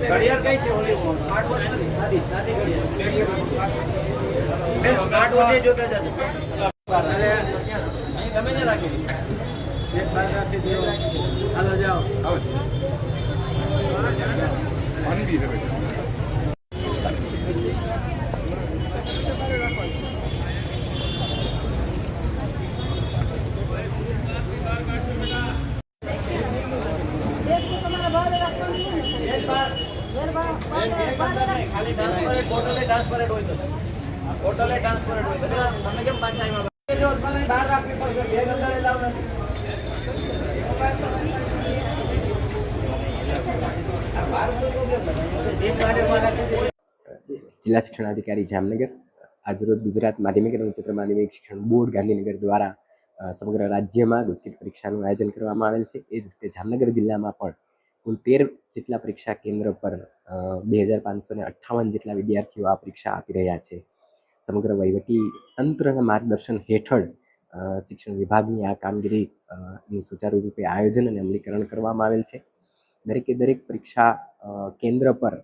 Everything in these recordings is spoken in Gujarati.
ઘડિયાળ કઈ છે ઓલી સ્માર્ટ વોચ નથી સાદી સાદી ઘડિયાળ સ્માર્ટ વોચ જોતા જજો તમે ને રાખી એક બાર રાખી દો હાલો જાઓ પાણી પી લે ખાલી ટ્રાન્સપરેન્ટ ટ્રાન્સપરેન્ટ હોય તો ટોટલી ટ્રાન્સપરેન્ટ હોય બધા તમે કેમ પાછા આવ્યા બહાર રાખવી પડશે બે ગંધાડે લાવ નથી જિલ્લા શિક્ષણાધિકારી જામનગર આજરોજ ગુજરાત માધ્યમિક અને ઉચ્ચતર માધ્યમિક શિક્ષણ બોર્ડ ગાંધીનગર દ્વારા સમગ્ર રાજ્યમાં ગુજકેટ પરીક્ષાનું આયોજન કરવામાં આવેલ છે. એ જ રીતે જામનગર જિલ્લામાં પણ કુલ 13 જેટલા પરીક્ષા કેન્દ્ર પર 2558 જેટલા વિદ્યાર્થીઓ આ પરીક્ષા આપી રહ્યા છે. સમગ્ર વહીવટી તંત્રના માર્ગદર્શન હેઠળ શિક્ષણ વિભાગની આ કામગીરીનું સુચારુ રૂપે આયોજન અને અમલીકરણ કરવામાં આવેલ છે. દરેક પરીક્ષા કેન્દ્ર પર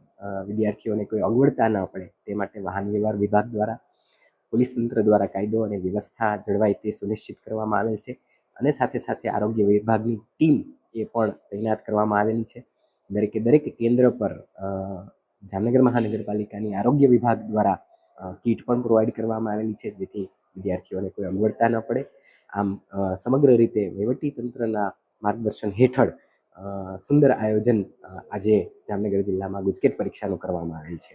વિદ્યાર્થીઓને કોઈ અગવડતા ન પડે તે માટે વાહન વ્યવહાર વિભાગ દ્વારા પોલીસ તંત્ર દ્વારા કાયદો અને વ્યવસ્થા જળવાય તે સુનિશ્ચિત કરવામાં આવેલ છે. અને સાથે સાથે આરોગ્ય વિભાગની ટીમ એ પણ તૈનાત કરવામાં આવેલી છે. દરેક કેન્દ્ર પર જામનગર મહાનગરપાલિકાની આરોગ્ય વિભાગ દ્વારા કીટ પણ પ્રોવાઈડ કરવામાં આવેલી છે, જેથી વિદ્યાર્થીઓને કોઈ અગવડતા ન પડે. આમ સમગ્ર રીતે વહીવટી તંત્રના માર્ગદર્શન હેઠળ સુંદર આયોજન આજે જામનગર જિલ્લામાં ગુજકેટ પરીક્ષાનું કરવામાં આવેલ છે.